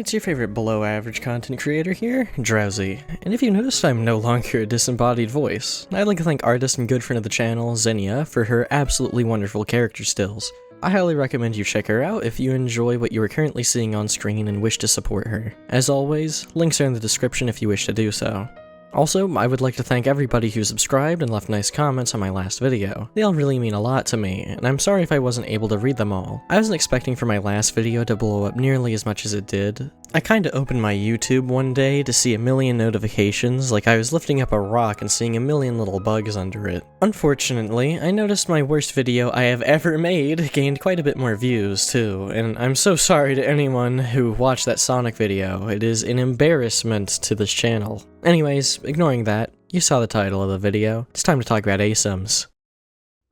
it's your favorite below-average content creator here, Drowsy, and if you noticed I'm no longer a disembodied voice, I'd like to thank artist and good friend of the channel, Xenia, for her absolutely wonderful character stills. I highly recommend you check her out if you enjoy what you are currently seeing on screen and wish to support her. As always, links are in the description if you wish to do so. Also, I would like to thank everybody who subscribed and left nice comments on my last video. They all really mean a lot to me, and I'm sorry if I wasn't able to read them all. I wasn't expecting for my last video to blow up nearly as much as it did. I kinda opened my YouTube one day to see a million notifications, like I was lifting up a rock and seeing a million little bugs under it. Unfortunately, I noticed my worst video I have ever made gained quite a bit more views too, and I'm so sorry to anyone who watched that Sonic video. It is an embarrassment to this channel. Anyways, ignoring that, you saw the title of the video. It's time to talk about Asyms.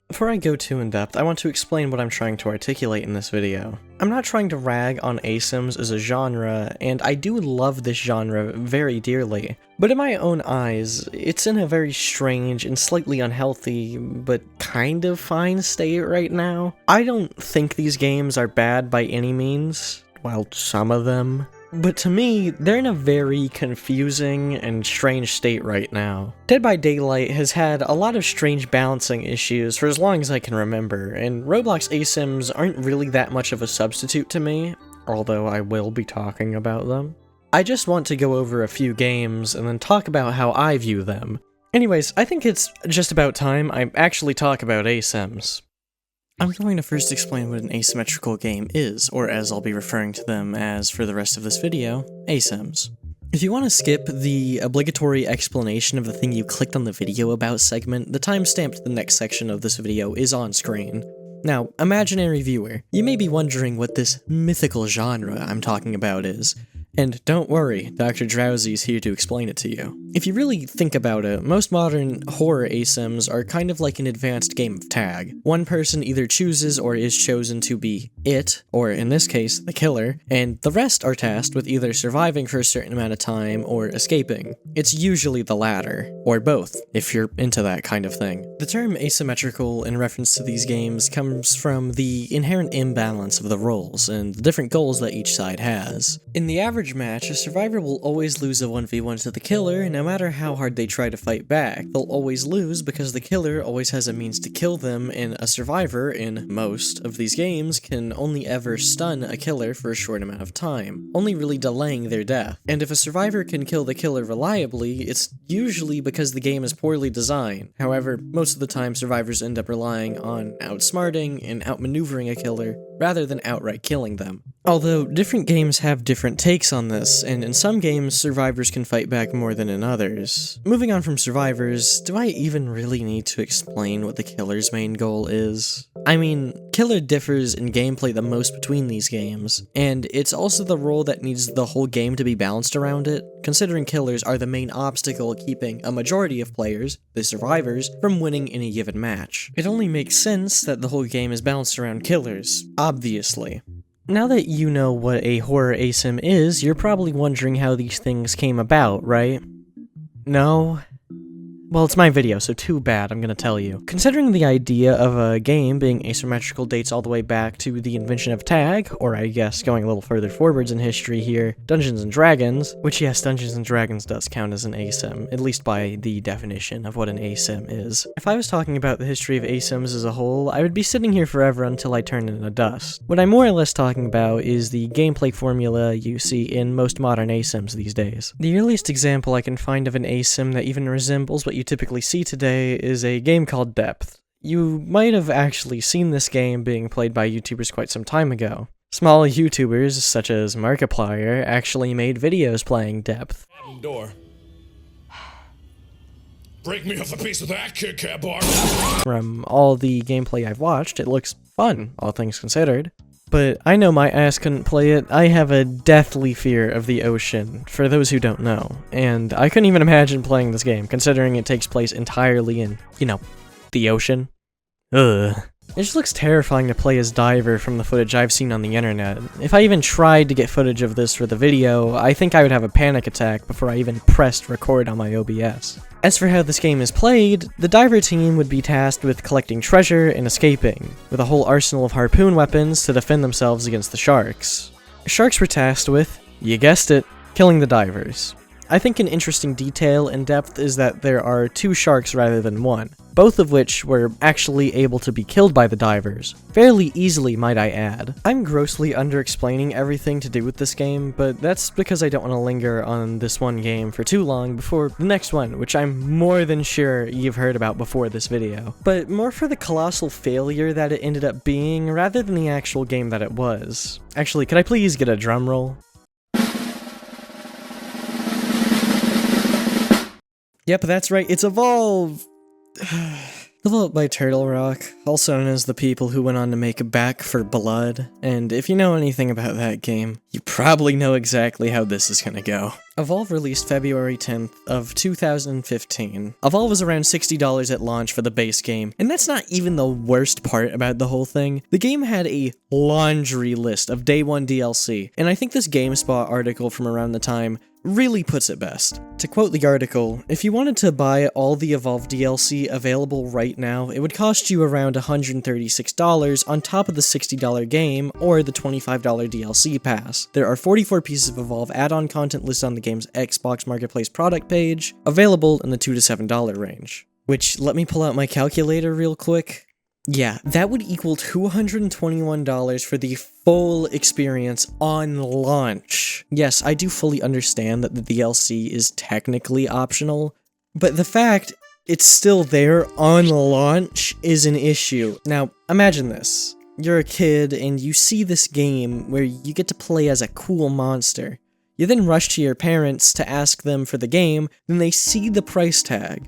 Before I go too in-depth, I want to explain what I'm trying to articulate in this video. I'm not trying to rag on Asyms as a genre, and I do love this genre very dearly, but in my own eyes, it's in a very strange and slightly unhealthy, but kind of fine state right now. I don't think these games are bad by any means, well, some of them. But to me, they're in a very confusing and strange state right now. Dead by Daylight has had a lot of strange balancing issues for as long as I can remember, and Roblox Asyms aren't really that much of a substitute to me, although I will be talking about them. I just want to go over a few games and then talk about how I view them. Anyways, I think it's just about time I actually talk about Asyms. I'm going to first explain what an asymmetrical game is, or as I'll be referring to them as for the rest of this video, Asyms. If you want to skip the obligatory explanation of the thing you clicked on the video about segment, the timestamp to the next section of this video is on screen. Now, imaginary viewer, you may be wondering what this mythical genre I'm talking about is. And don't worry, Dr. Drowsy's here to explain it to you. If you really think about it, most modern horror Asyms are kind of like an advanced game of tag. One person either chooses or is chosen to be it, or in this case, the killer, and the rest are tasked with either surviving for a certain amount of time or escaping. It's usually the latter, or both, if you're into that kind of thing. The term asymmetrical in reference to these games comes from the inherent imbalance of the roles and the different goals that each side has. In the average match, a survivor will always lose a 1v1 to the killer, no matter how hard they try to fight back. They'll always lose because the killer always has a means to kill them, and a survivor, in most of these games, can only ever stun a killer for a short amount of time, only really delaying their death. And if a survivor can kill the killer reliably, it's usually because the game is poorly designed. However, most of the time survivors end up relying on outsmarting and outmaneuvering a killer, rather than outright killing them. Although, different games have different takes on this, and in some games, survivors can fight back more than in others. Moving on from survivors, do I even really need to explain what the killer's main goal is? I mean, killer differs in gameplay the most between these games, and it's also the role that needs the whole game to be balanced around it, considering killers are the main obstacle keeping a majority of players, the survivors, from winning in a given match. It only makes sense that the whole game is balanced around killers, obviously. Now that you know what a horror asym is, you're probably wondering how these things came about, right? No? Well, it's my video, so too bad, I'm gonna tell you. Considering the idea of a game being asymmetrical dates all the way back to the invention of tag, or I guess going a little further forwards in history here, Dungeons & Dragons, which yes, Dungeons & Dragons does count as an asym, at least by the definition of what an asym is. If I was talking about the history of asyms as a whole, I would be sitting here forever until I turned into dust. What I'm more or less talking about is the gameplay formula you see in most modern asyms these days. The earliest example I can find of an asym that even resembles what you typically see today is a game called Depth. You might have actually seen this game being played by YouTubers quite some time ago. Small YouTubers, such as Markiplier, actually made videos playing Depth. Door. Break me off a piece of that, Kit Kat bar. From all the gameplay I've watched, it looks fun, all things considered. But I know my ass couldn't play it. I have a deathly fear of the ocean, for those who don't know. And I couldn't even imagine playing this game, considering it takes place entirely in, you know, the ocean. Ugh. It just looks terrifying to play as Diver from the footage I've seen on the internet. If I even tried to get footage of this for the video, I think I would have a panic attack before I even pressed record on my OBS. As for how this game is played, the Diver team would be tasked with collecting treasure and escaping, with a whole arsenal of harpoon weapons to defend themselves against the sharks. Sharks were tasked with You guessed it, killing the divers. I think an interesting detail in depth is that there are 2 sharks rather than 1, both of which were actually able to be killed by the divers. Fairly easily, might I add. I'm grossly under-explaining everything to do with this game, but that's because I don't want to linger on this one game for too long before the next one, which I'm more than sure you've heard about before this video. But more for the colossal failure that it ended up being, rather than the actual game that it was. Actually, could I please get a drum roll? Yep, that's right, it's Evolve! Developed by Turtle Rock, also known as the people who went on to make Back for Blood, and if you know anything about that game, you probably know exactly how this is gonna go. Evolve released February 10th of 2015. Evolve was around $60 at launch for the base game, and that's not even the worst part about the whole thing. The game had a laundry list of day 1 DLC, and I think this GameSpot article from around the time really puts it best. To quote the article, if you wanted to buy all the Evolve DLC available right now, it would cost you around $136 on top of the $60 game or the $25 DLC pass. There are 44 pieces of Evolve add-on content listed on the game's Xbox Marketplace product page, available in the $2 to $7 range. Which, let me pull out my calculator real quick. Yeah, that would equal $221 for the full experience on launch. Yes, I do fully understand that the DLC is technically optional, but the fact it's still there on launch is an issue. Now, imagine this. You're a kid and you see this game where you get to play as a cool monster. You then rush to your parents to ask them for the game, then they see the price tag.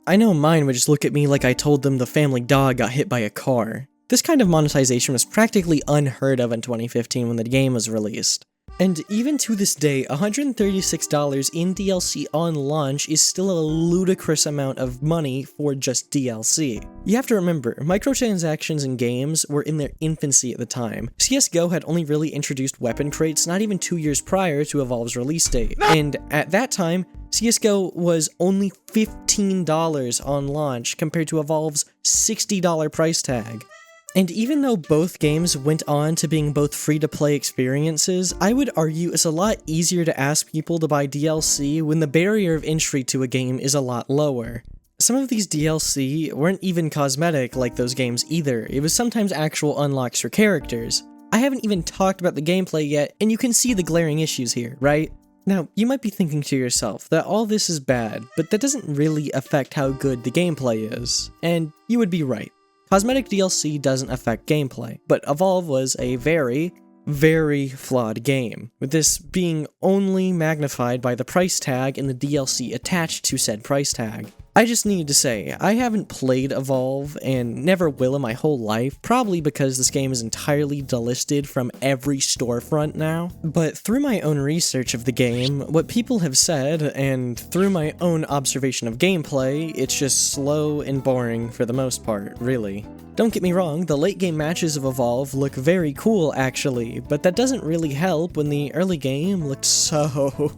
I know mine would just look at me like I told them the family dog got hit by a car. This kind of monetization was practically unheard of in 2015 when the game was released. And even to this day, $136 in DLC on launch is still a ludicrous amount of money for just DLC. You have to remember, microtransactions in games were in their infancy at the time. CSGO had only really introduced weapon crates not even 2 years prior to Evolve's release date, and at that time, CSGO was only $15 on launch compared to Evolve's $60 price tag. And even though both games went on to being both free-to-play experiences, I would argue it's a lot easier to ask people to buy DLC when the barrier of entry to a game is a lot lower. Some of these DLC weren't even cosmetic like those games either, it was sometimes actual unlocks for characters. I haven't even talked about the gameplay yet, and you can see the glaring issues here, right? Now, you might be thinking to yourself that all this is bad, but that doesn't really affect how good the gameplay is. And you would be right. Cosmetic DLC doesn't affect gameplay, but Evolve was a very, very flawed game, with this being only magnified by the price tag and the DLC attached to said price tag. I just need to say, I haven't played Evolve, and never will in my whole life, probably because this game is entirely delisted from every storefront now. But through my own research of the game, what people have said, and through my own observation of gameplay, it's just slow and boring for the most part, really. Don't get me wrong, the late game matches of Evolve look very cool actually, but that doesn't really help when the early game looked so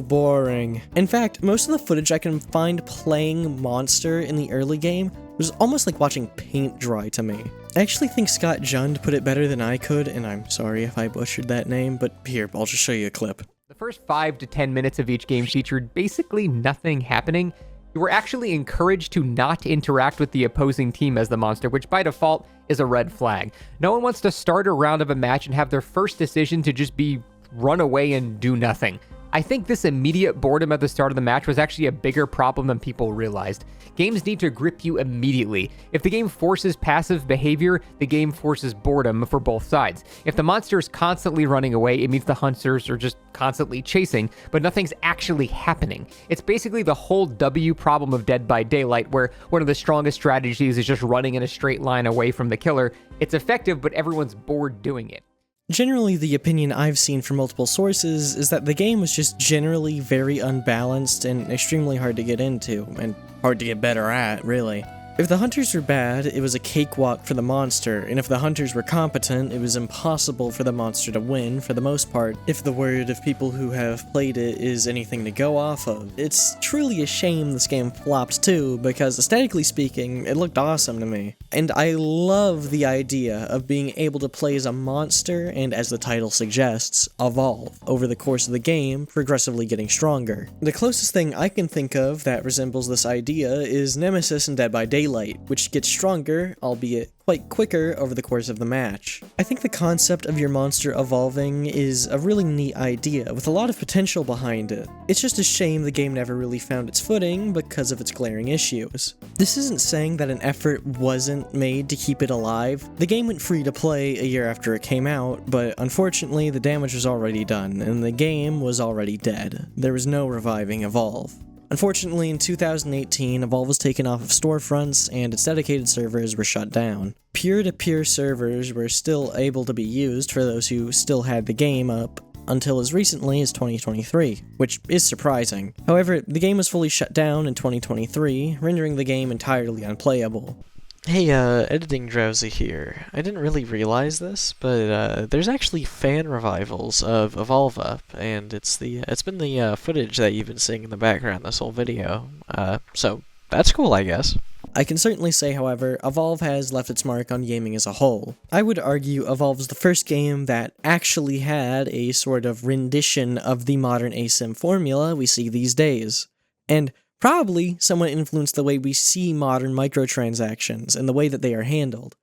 boring. In fact, most of the footage I can find playing Monster in the early game was almost like watching paint dry to me. I actually think Scott Jund put it better than I could, and I'm sorry if I butchered that name, but here, I'll just show you a clip. The first 5 to 10 minutes of each game featured basically nothing happening. You were actually encouraged to not interact with the opposing team as the monster, which by default is a red flag. No one wants to start a round of a match and have their first decision to just be run away and do nothing. I think this immediate boredom at the start of the match was actually a bigger problem than people realized. Games need to grip you immediately. If the game forces passive behavior, the game forces boredom for both sides. If the monster is constantly running away, it means the hunters are just constantly chasing, but nothing's actually happening. It's basically the whole W problem of Dead by Daylight, where one of the strongest strategies is just running in a straight line away from the killer. It's effective, but everyone's bored doing it. Generally, the opinion I've seen from multiple sources is that the game was just generally very unbalanced and extremely hard to get into, and hard to get better at, really. If the hunters were bad, it was a cakewalk for the monster, and if the hunters were competent, it was impossible for the monster to win for the most part, if the word of people who have played it is anything to go off of. It's truly a shame this game flopped too, because aesthetically speaking, it looked awesome to me. And I love the idea of being able to play as a monster and, as the title suggests, evolve over the course of the game, progressively getting stronger. The closest thing I can think of that resembles this idea is Nemesis in Dead by Daylight, which gets stronger, albeit quite quicker, over the course of the match. I think the concept of your monster evolving is a really neat idea, with a lot of potential behind it. It's just a shame the game never really found its footing because of its glaring issues. This isn't saying that an effort wasn't made to keep it alive. The game went free to play a year after it came out, but unfortunately the damage was already done, and the game was already dead. There was no reviving Evolve. Unfortunately, in 2018, Evolve was taken off of storefronts and its dedicated servers were shut down. Peer-to-peer servers were still able to be used for those who still had the game up until as recently as 2023, which is surprising. However, the game was fully shut down in 2023, rendering the game entirely unplayable. Hey, Editing Drowsy here. I didn't really realize this, but there's actually fan revivals of Evolve Up, and it's been the footage that you've been seeing in the background this whole video. So that's cool, I guess. I can certainly say, however, Evolve has left its mark on gaming as a whole. I would argue Evolve is the first game that actually had a sort of rendition of the modern asim formula we see these days. And probably somewhat influenced the way we see modern microtransactions and the way that they are handled.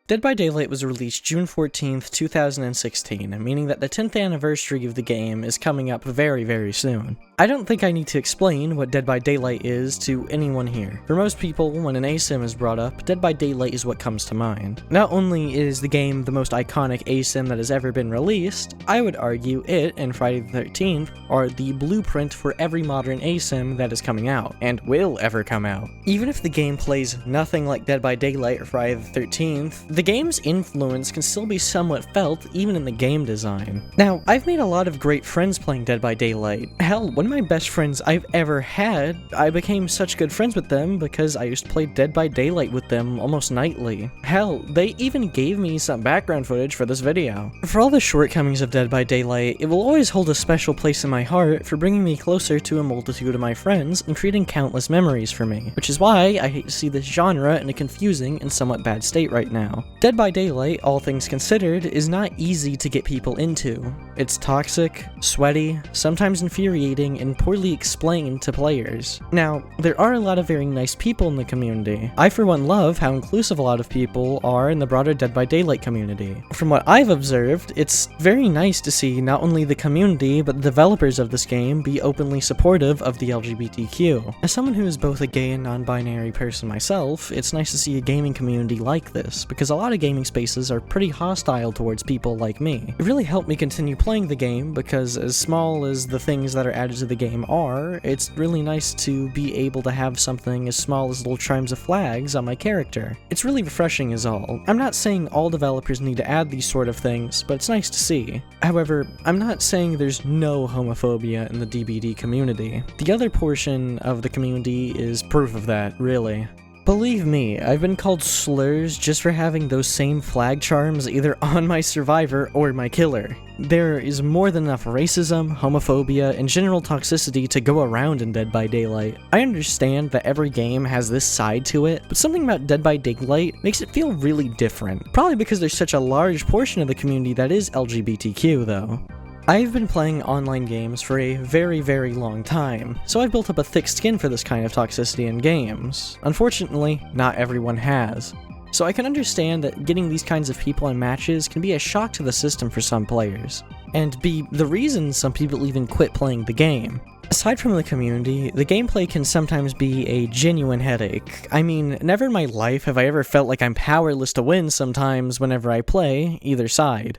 Dead by Daylight was released June 14th, 2016, meaning that the 10th anniversary of the game is coming up very, very soon. I don't think I need to explain what Dead by Daylight is to anyone here. For most people, when an asim is brought up, Dead by Daylight is what comes to mind. Not only is the game the most iconic asim that has ever been released, I would argue it and Friday the 13th are the blueprint for every modern asim that is coming out, and will ever come out. Even if the game plays nothing like Dead by Daylight or Friday the 13th, the game's influence can still be somewhat felt even in the game design. Now, I've made a lot of great friends playing Dead by Daylight. Hell, one of my best friends I've ever had, I became such good friends with them because I used to play Dead by Daylight with them almost nightly. Hell, they even gave me some background footage for this video. For all the shortcomings of Dead by Daylight, it will always hold a special place in my heart for bringing me closer to a multitude of my friends and creating countless memories for me, which is why I hate to see this genre in a confusing and somewhat bad state right now. Dead by Daylight, all things considered, is not easy to get people into. It's toxic, sweaty, sometimes infuriating, and poorly explained to players. Now, there are a lot of very nice people in the community. I for one love how inclusive a lot of people are in the broader Dead by Daylight community. From what I've observed, it's very nice to see not only the community, but the developers of this game be openly supportive of the LGBTQ. As someone who is both a gay and non-binary person myself, it's nice to see a gaming community like this, because a lot of gaming spaces are pretty hostile towards people like me. It really helped me continue playing the game because as small as the things that are added to the game are, it's really nice to be able to have something as small as little chimes of flags on my character. It's really refreshing is all. I'm not saying all developers need to add these sort of things, but it's nice to see. However, I'm not saying there's no homophobia in the DBD community. The other portion of the community is proof of that, really. Believe me, I've been called slurs just for having those same flag charms either on my survivor or my killer. There is more than enough racism, homophobia, and general toxicity to go around in Dead by Daylight. I understand that every game has this side to it, but something about Dead by Daylight makes it feel really different. Probably because there's such a large portion of the community that is LGBTQ, though. I've been playing online games for a very, very long time, so I've built up a thick skin for this kind of toxicity in games. Unfortunately, not everyone has. So I can understand that getting these kinds of people in matches can be a shock to the system for some players, and be the reason some people even quit playing the game. Aside from the community, the gameplay can sometimes be a genuine headache. I mean, never in my life have I ever felt like I'm powerless to win sometimes whenever I play either side.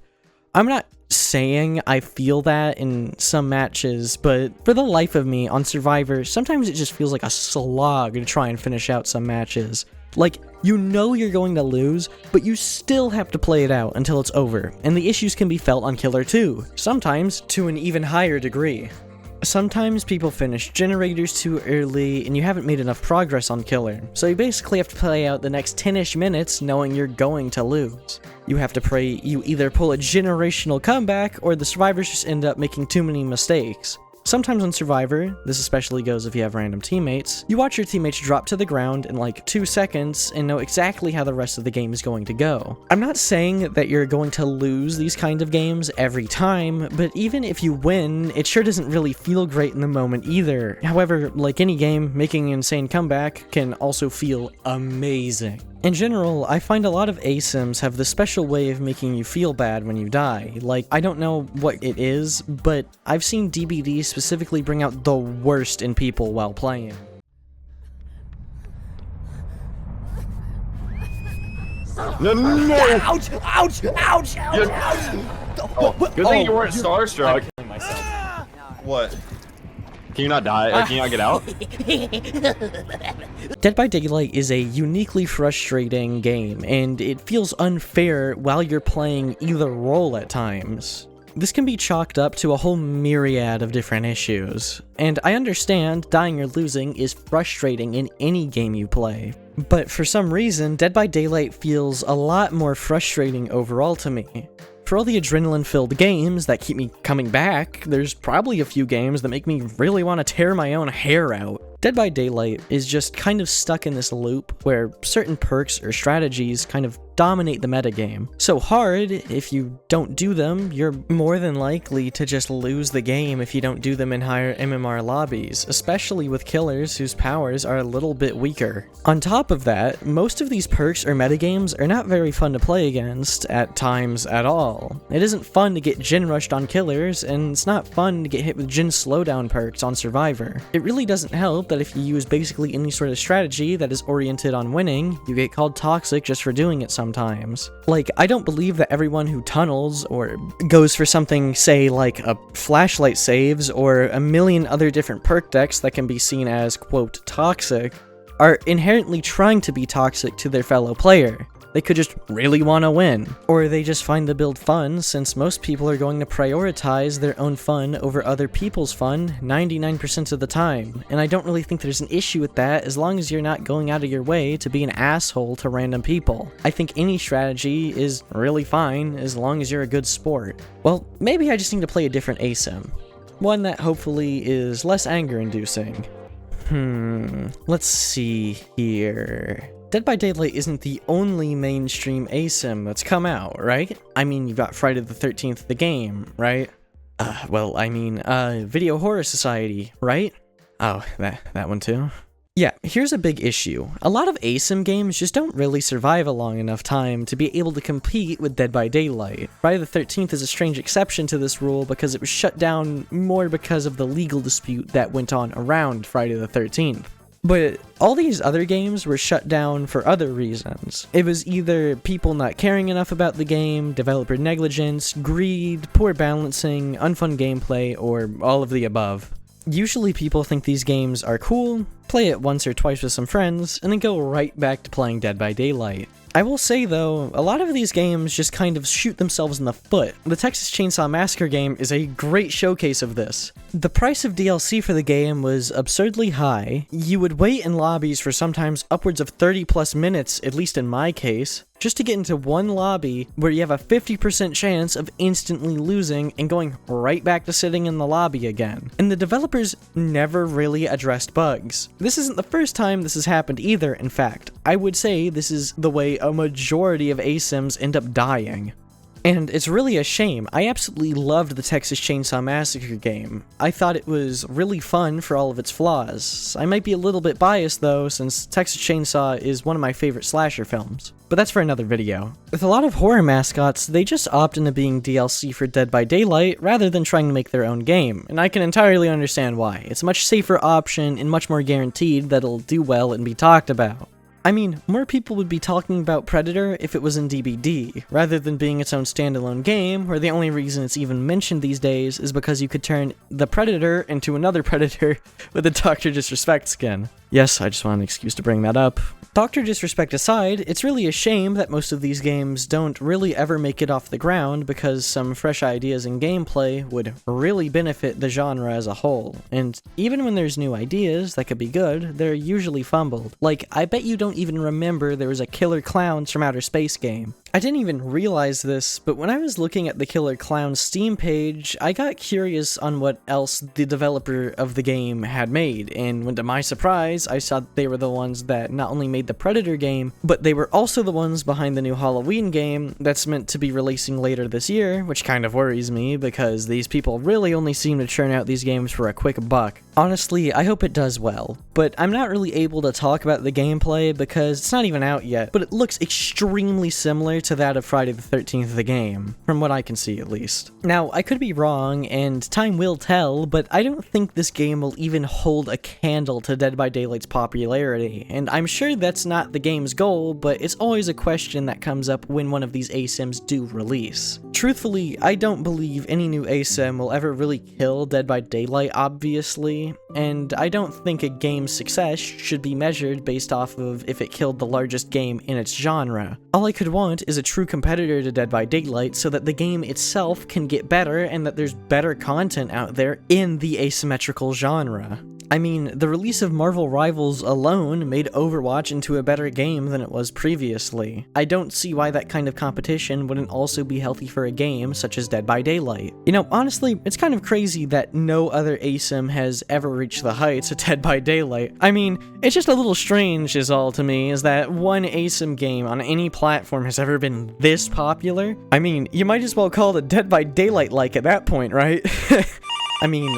I'm not saying I feel that in some matches, but for the life of me, on Survivor, sometimes it just feels like a slog to try and finish out some matches. Like, you know you're going to lose, but you still have to play it out until it's over, and the issues can be felt on Killer too, sometimes to an even higher degree. Sometimes people finish generators too early and you haven't made enough progress on killer, so you basically have to play out the next 10-ish minutes knowing you're going to lose. You have to pray you either pull a generational comeback or the survivors just end up making too many mistakes. Sometimes on Survivor, this especially goes if you have random teammates, you watch your teammates drop to the ground in like 2 seconds and know exactly how the rest of the game is going to go. I'm not saying that you're going to lose these kind of games every time, but even if you win, it sure doesn't really feel great in the moment either. However, like any game, making an insane comeback can also feel amazing. In general, I find a lot of asims have this special way of making you feel bad when you die. Like, I don't know what it is, but I've seen DBD specifically bring out the worst in people while playing. No! Ouch! Ouch! Ouch! Ouch! Ouch! Oh, good thing you weren't starstruck. Killing myself. What? Can you not die? Or can you not get out? Dead by Daylight is a uniquely frustrating game, and it feels unfair while you're playing either role at times. This can be chalked up to a whole myriad of different issues, and I understand dying or losing is frustrating in any game you play. But for some reason, Dead by Daylight feels a lot more frustrating overall to me. For all the adrenaline-filled games that keep me coming back, there's probably a few games that make me really want to tear my own hair out. Dead by Daylight is just kind of stuck in this loop where certain perks or strategies kind of dominate the metagame. So hard, if you don't do them, you're more than likely to just lose the game if you don't do them in higher MMR lobbies, especially with killers whose powers are a little bit weaker. On top of that, most of these perks or metagames are not very fun to play against at times at all. It isn't fun to get gen rushed on killers, and it's not fun to get hit with gen slowdown perks on Survivor. It really doesn't help that if you use basically any sort of strategy that is oriented on winning, you get called toxic just for doing it sometimes. Like, I don't believe that everyone who tunnels or goes for something, say, like a flashlight saves or a million other different perk decks that can be seen as, quote, toxic, are inherently trying to be toxic to their fellow player. They could just really want to win. Or they just find the build fun, since most people are going to prioritize their own fun over other people's fun 99% of the time. And I don't really think there's an issue with that as long as you're not going out of your way to be an asshole to random people. I think any strategy is really fine as long as you're a good sport. Well, maybe I just need to play a different asim. One that hopefully is less anger-inducing. Let's see here. Dead by Daylight isn't the only mainstream asim that's come out, right? I mean, you've got Friday the 13th, the game, right? Video Horror Society, right? Oh, that one too? Yeah, here's a big issue. A lot of asim games just don't really survive a long enough time to be able to compete with Dead by Daylight. Friday the 13th is a strange exception to this rule because it was shut down more because of the legal dispute that went on around Friday the 13th. But all these other games were shut down for other reasons. It was either people not caring enough about the game, developer negligence, greed, poor balancing, unfun gameplay, or all of the above. Usually people think these games are cool, play it once or twice with some friends, and then go right back to playing Dead by Daylight. I will say though, a lot of these games just kind of shoot themselves in the foot. The Texas Chainsaw Massacre game is a great showcase of this. The price of DLC for the game was absurdly high. You would wait in lobbies for sometimes upwards of 30 plus minutes, at least in my case, just to get into one lobby where you have a 50% chance of instantly losing and going right back to sitting in the lobby again. And the developers never really addressed bugs. This isn't the first time this has happened either, in fact. I would say this is the way a majority of asims end up dying. And it's really a shame. I absolutely loved the Texas Chainsaw Massacre game. I thought it was really fun for all of its flaws. I might be a little bit biased though, since Texas Chainsaw is one of my favorite slasher films. But that's for another video. With a lot of horror mascots, they just opt into being DLC for Dead by Daylight rather than trying to make their own game, and I can entirely understand why. It's a much safer option and much more guaranteed that it'll do well and be talked about. I mean, more people would be talking about Predator if it was in DBD, rather than being its own standalone game, where the only reason it's even mentioned these days is because you could turn the Predator into another Predator with a Dr. Disrespect skin. Yes, I just want an excuse to bring that up. Dr. Disrespect aside, it's really a shame that most of these games don't really ever make it off the ground because some fresh ideas in gameplay would really benefit the genre as a whole. And even when there's new ideas that could be good, they're usually fumbled. Like, I bet you don't even remember there was a Killer Clowns from Outer Space game. I didn't even realize this, but when I was looking at the Killer Clowns Steam page, I got curious on what else the developer of the game had made, and when to my surprise, I saw that they were the ones that not only made the Predator game, but they were also the ones behind the new Halloween game that's meant to be releasing later this year, which kind of worries me because these people really only seem to churn out these games for a quick buck. Honestly, I hope it does well, but I'm not really able to talk about the gameplay because it's not even out yet, but it looks extremely similar to that of Friday the 13th the game, from what I can see at least. Now, I could be wrong, and time will tell, but I don't think this game will even hold a candle to Dead by Daylight's popularity, and I'm sure that's not the game's goal, but it's always a question that comes up when one of these Asyms do release. Truthfully, I don't believe any new Asym will ever really kill Dead by Daylight, obviously, and I don't think a game's success should be measured based off of if it killed the largest game in its genre. All I could want is a true competitor to Dead by Daylight so that the game itself can get better and that there's better content out there in the asymmetrical genre. I mean, the release of Marvel Rivals alone made Overwatch into a better game than it was previously. I don't see why that kind of competition wouldn't also be healthy for a game such as Dead by Daylight. You know, honestly, it's kind of crazy that no other Asym has ever reached the heights of Dead by Daylight. I mean, it's just a little strange is all to me, is that one Asym game on any platform has ever been this popular. I mean, you might as well call it Dead by Daylight-like at that point, right? I mean...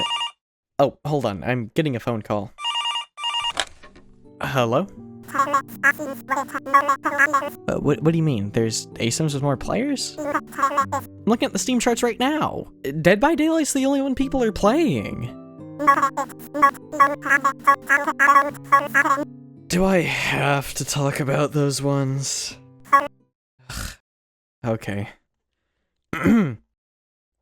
Oh, hold on, I'm getting a phone call. Hello? What do you mean? There's Asyms with more players? I'm looking at the Steam charts right now. Dead by Daylight's the only one people are playing. Do I have to talk about those ones? Okay.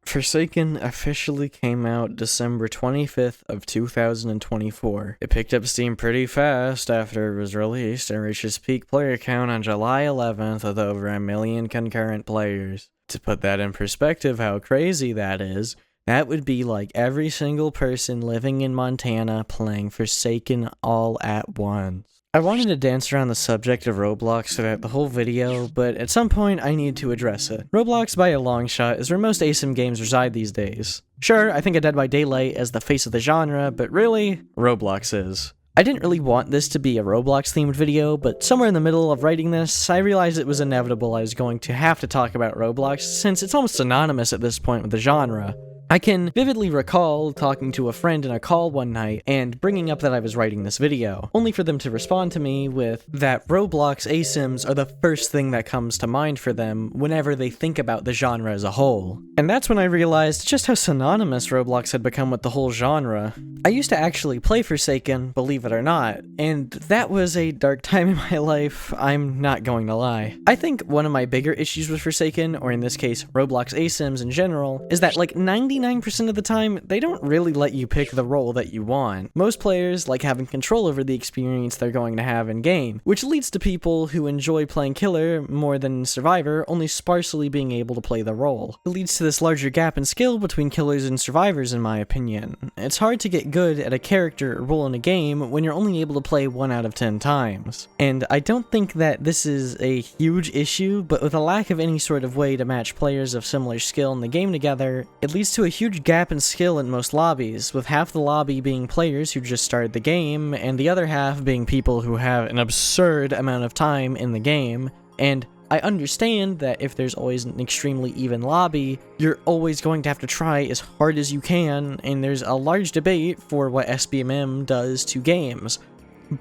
Forsaken officially came out December 25th of 2024. It picked up steam pretty fast after it was released and reached its peak player count on July 11th with over 1 million concurrent players. To put that in perspective how crazy that is, that would be like every single person living in Montana playing Forsaken all at once. I wanted to dance around the subject of Roblox throughout the whole video, but at some point I need to address it. Roblox by a long shot is where most Asym games reside these days. Sure, I think of Dead by Daylight as the face of the genre, but really, Roblox is. I didn't really want this to be a Roblox-themed video, but somewhere in the middle of writing this, I realized it was inevitable I was going to have to talk about Roblox, since it's almost synonymous at this point with the genre. I can vividly recall talking to a friend in a call one night and bringing up that I was writing this video, only for them to respond to me with that Roblox Asyms are the first thing that comes to mind for them whenever they think about the genre as a whole. And that's when I realized just how synonymous Roblox had become with the whole genre. I used to actually play Forsaken, believe it or not, and that was a dark time in my life, I'm not going to lie. I think one of my bigger issues with Forsaken, or in this case, Roblox Asyms in general, is that like 99% of the time, they don't really let you pick the role that you want. Most players like having control over the experience they're going to have in-game, which leads to people who enjoy playing Killer more than Survivor only sparsely being able to play the role. It leads to this larger gap in skill between Killers and Survivors in my opinion. It's hard to get good at a character or role in a game when you're only able to play 1 out of 10 times. And I don't think that this is a huge issue, but with a lack of any sort of way to match players of similar skill in the game together, it leads to a huge gap in skill in most lobbies, with half the lobby being players who just started the game, and the other half being people who have an absurd amount of time in the game. And I understand that if there's always an extremely even lobby, you're always going to have to try as hard as you can, and there's a large debate for what SBMM does to games.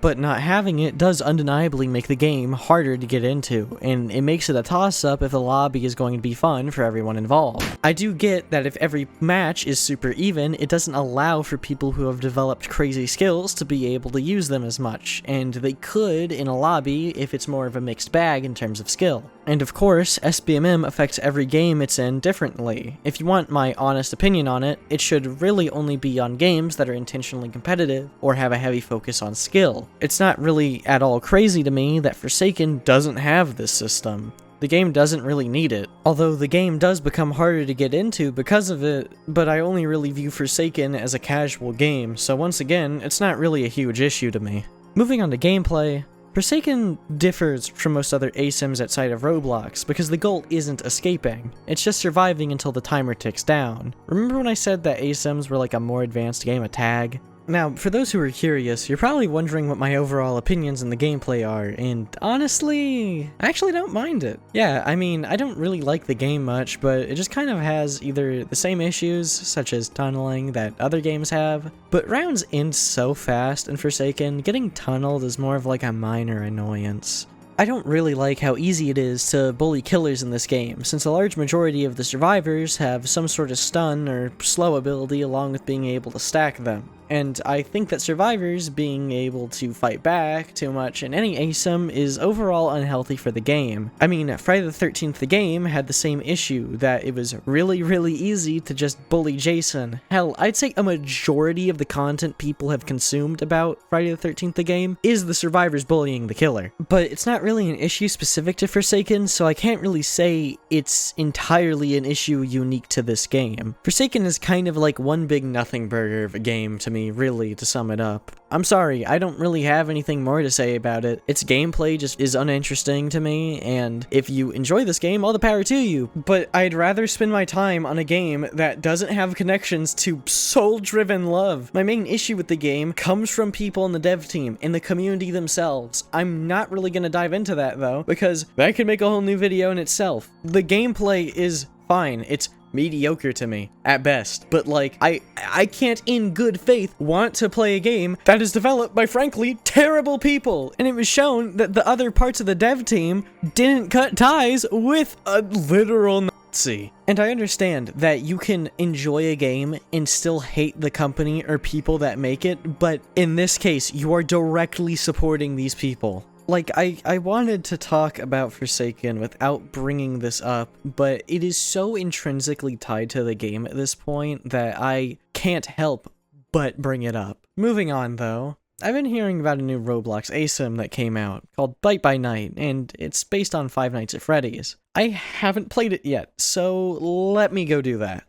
But not having it does undeniably make the game harder to get into, and it makes it a toss-up if the lobby is going to be fun for everyone involved. I do get that if every match is super even, it doesn't allow for people who have developed crazy skills to be able to use them as much, and they could in a lobby if it's more of a mixed bag in terms of skill. And of course, SBMM affects every game it's in differently. If you want my honest opinion on it, it should really only be on games that are intentionally competitive or have a heavy focus on skill. It's not really at all crazy to me that Forsaken doesn't have this system. The game doesn't really need it, although the game does become harder to get into because of it, but I only really view Forsaken as a casual game, so once again, it's not really a huge issue to me. Moving on to gameplay, Forsaken differs from most other Asyms outside of Roblox because the goal isn't escaping, it's just surviving until the timer ticks down. Remember when I said that Asyms were like a more advanced game of tag? Now, for those who are curious, you're probably wondering what my overall opinions in the gameplay are, and honestly, I actually don't mind it. Yeah, I mean, I don't really like the game much, but it just kind of has either the same issues, such as tunneling, that other games have, but rounds end so fast in Forsaken, getting tunneled is more of like a minor annoyance. I don't really like how easy it is to bully killers in this game, since a large majority of the survivors have some sort of stun or slow ability along with being able to stack them. And I think that survivors being able to fight back too much in any ASIM is overall unhealthy for the game. I mean, Friday the 13th the game had the same issue, that it was really easy to just bully Jason. Hell, I'd say a majority of the content people have consumed about Friday the 13th the game is the survivors bullying the killer. But it's not really an issue specific to Forsaken, so I can't really say it's entirely an issue unique to this game. Forsaken is kind of like one big nothing burger of a game to me, really, to sum it up. I'm sorry, I don't really have anything more to say about it. Its gameplay just is uninteresting to me, and if you enjoy this game, all the power to you. But I'd rather spend my time on a game that doesn't have connections to soul-driven love. My main issue with the game comes from people in the dev team, in the community themselves. I'm not really gonna dive into that though, because that could make a whole new video in itself. The gameplay is fine. It's mediocre to me, at best. But like, I can't in good faith want to play a game that is developed by, frankly, terrible people. And it was shown that the other parts of the dev team didn't cut ties with a literal Nazi. And I understand that you can enjoy a game and still hate the company or people that make it, but in this case, you are directly supporting these people. Like, I wanted to talk about Forsaken without bringing this up, but it is so intrinsically tied to the game at this point that I can't help but bring it up. Moving on, though, I've been hearing about a new Roblox asim that came out called Bite by Night, and it's based on Five Nights at Freddy's. I haven't played it yet, so let me go do that.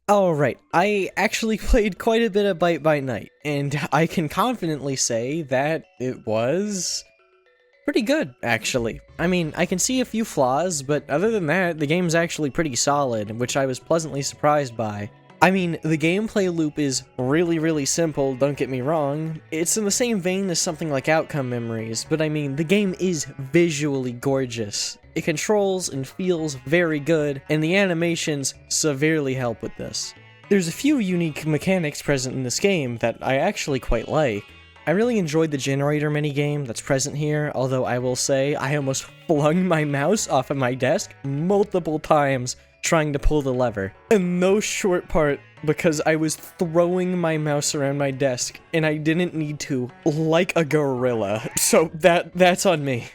Alright, I actually played quite a bit of Bite by Night, and I can confidently say that it was pretty good, actually. I mean, I can see a few flaws, but other than that, the game's actually pretty solid, which I was pleasantly surprised by. I mean, the gameplay loop is really simple, don't get me wrong. It's in the same vein as something like Outcome Memories, but I mean, the game is visually gorgeous. It controls and feels very good, and the animations severely help with this. There's a few unique mechanics present in this game that I actually quite like. I really enjoyed the generator minigame that's present here, although I will say I almost flung my mouse off of my desk multiple times trying to pull the lever. In no short part, because I was throwing my mouse around my desk, and I didn't need to, like a gorilla. So that's on me.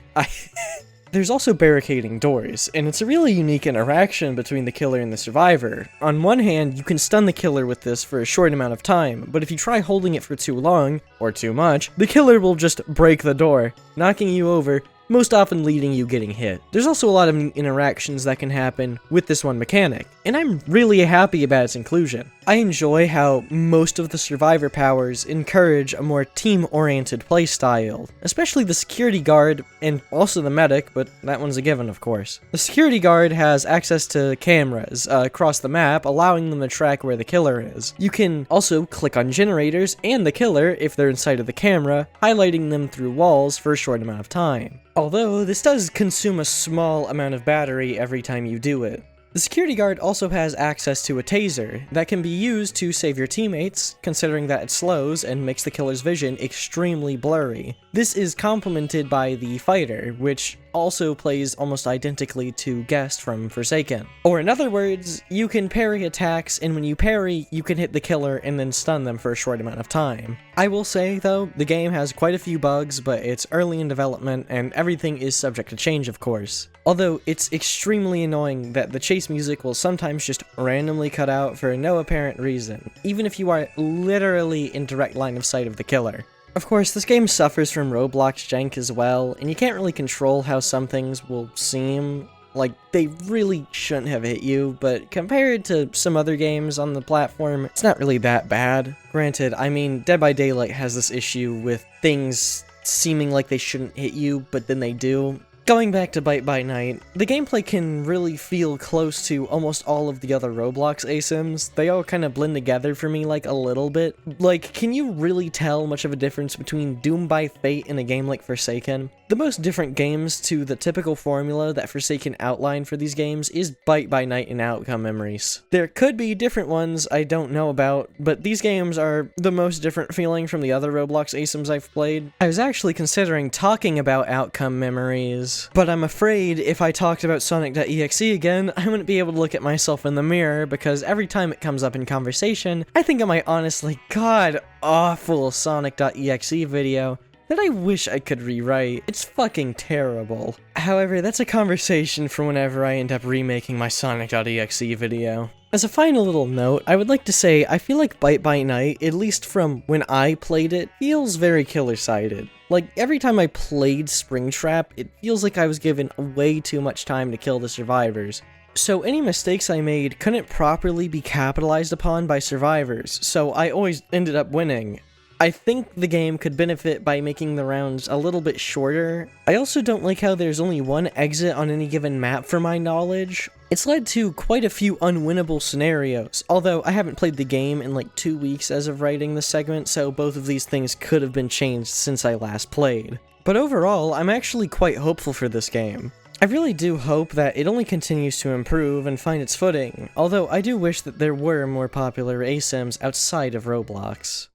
There's also barricading doors, and it's a really unique interaction between the killer and the survivor. On one hand, you can stun the killer with this for a short amount of time, but if you try holding it for too long, or too much, the killer will just break the door, knocking you over, most often leading you getting hit. There's also a lot of interactions that can happen with this one mechanic, and I'm really happy about its inclusion. I enjoy how most of the survivor powers encourage a more team-oriented playstyle, especially the security guard and also the medic, but that one's a given, of course. The security guard has access to cameras across the map, allowing them to track where the killer is. You can also click on generators and the killer if they're inside of the camera, highlighting them through walls for a short amount of time. Although, this does consume a small amount of battery every time you do it. The security guard also has access to a taser that can be used to save your teammates, considering that it slows and makes the killer's vision extremely blurry. This is complemented by the fighter, which also plays almost identically to Guest from Forsaken. Or in other words, you can parry attacks, and when you parry, you can hit the killer and then stun them for a short amount of time. I will say, though, the game has quite a few bugs, but it's early in development, and everything is subject to change, of course. Although, it's extremely annoying that the chase music will sometimes just randomly cut out for no apparent reason, even if you are literally in direct line of sight of the killer. Of course, this game suffers from Roblox jank as well, and you can't really control how some things will seem like they really shouldn't have hit you, but compared to some other games on the platform, it's not really that bad. Granted, I mean, Dead by Daylight has this issue with things seeming like they shouldn't hit you, but then they do. Going back to Bite by Night, the gameplay can really feel close to almost all of the other Roblox asims. They all kind of blend together for me like a little bit. Like, can you really tell much of a difference between Doom by Fate and a game like Forsaken? The most different games to the typical formula that Forsaken outlined for these games is Bite by Night and Outcome Memories. There could be different ones I don't know about, but these games are the most different feeling from the other Roblox asims I've played. I was actually considering talking about Outcome Memories, but I'm afraid if I talked about Sonic.exe again, I wouldn't be able to look at myself in the mirror, because every time it comes up in conversation, I think of my honestly god-awful Sonic.exe video that I wish I could rewrite. It's fucking terrible. However, that's a conversation for whenever I end up remaking my Sonic.exe video. As a final little note, I would like to say I feel like Bite by Night, at least from when I played it, feels very killer-sided. Like, every time I played Springtrap, it feels like I was given way too much time to kill the survivors. So any mistakes I made couldn't properly be capitalized upon by survivors, so I always ended up winning. I think the game could benefit by making the rounds a little bit shorter. I also don't like how there's only one exit on any given map for my knowledge. It's led to quite a few unwinnable scenarios, although I haven't played the game in like 2 weeks as of writing this segment, so both of these things could have been changed since I last played. But overall, I'm actually quite hopeful for this game. I really do hope that it only continues to improve and find its footing, although I do wish that there were more popular asims outside of Roblox.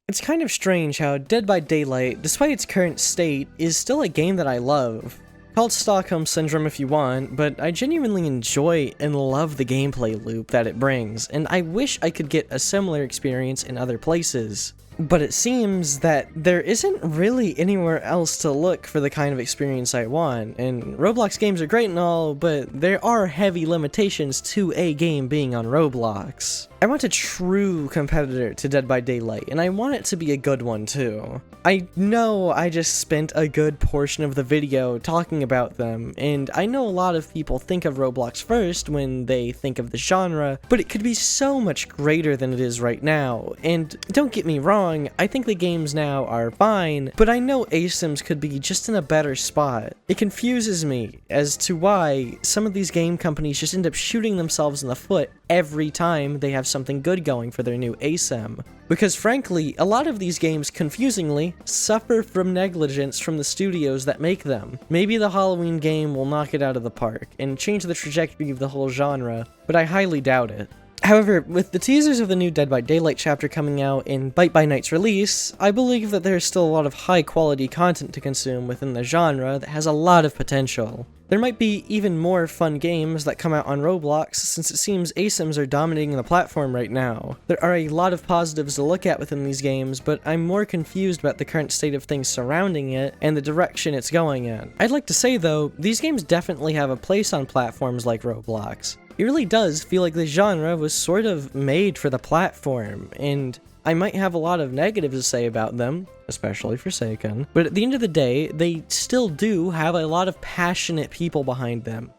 It's kind of strange how Dead by Daylight, despite its current state, is still a game that I love. Call it Stockholm Syndrome if you want, but I genuinely enjoy and love the gameplay loop that it brings, and I wish I could get a similar experience in other places. But it seems that there isn't really anywhere else to look for the kind of experience I want, and Roblox games are great and all, but there are heavy limitations to a game being on Roblox. I want a true competitor to Dead by Daylight, and I want it to be a good one too. I know I just spent a good portion of the video talking about them, and I know a lot of people think of Roblox first when they think of the genre, but it could be so much greater than it is right now, and don't get me wrong, I think the games now are fine, but I know Asyms could be just in a better spot. It confuses me as to why some of these game companies just end up shooting themselves in the foot every time they have something good going for their new asim. Because frankly, a lot of these games, confusingly, suffer from negligence from the studios that make them. Maybe the Halloween game will knock it out of the park and change the trajectory of the whole genre, but I highly doubt it. However, with the teasers of the new Dead by Daylight chapter coming out and Bite by Night's release, I believe that there's still a lot of high-quality content to consume within the genre that has a lot of potential. There might be even more fun games that come out on Roblox, since it seems asims are dominating the platform right now. There are a lot of positives to look at within these games, but I'm more confused about the current state of things surrounding it and the direction it's going in. I'd like to say though, these games definitely have a place on platforms like Roblox. It really does feel like the genre was sort of made for the platform, and I might have a lot of negatives to say about them, especially Forsaken, but at the end of the day, they still do have a lot of passionate people behind them,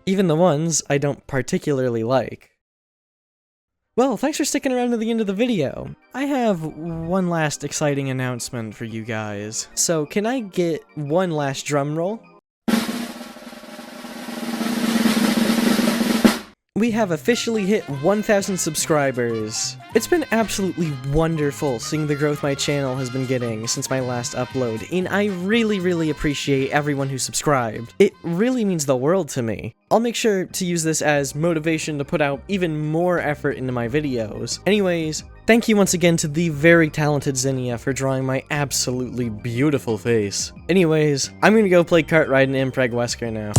even the ones I don't particularly like. Well, thanks for sticking around to the end of the video. I have one last exciting announcement for you guys. So can I get one last drum roll? We have officially hit 1,000 subscribers. It's been absolutely wonderful seeing the growth my channel has been getting since my last upload, and I really appreciate everyone who subscribed. It really means the world to me. I'll make sure to use this as motivation to put out even more effort into my videos. Anyways, Thank you once again to the very talented Xenia for drawing my absolutely beautiful face. Anyways, I'm gonna go play Cartwright and Impreg Wesker now.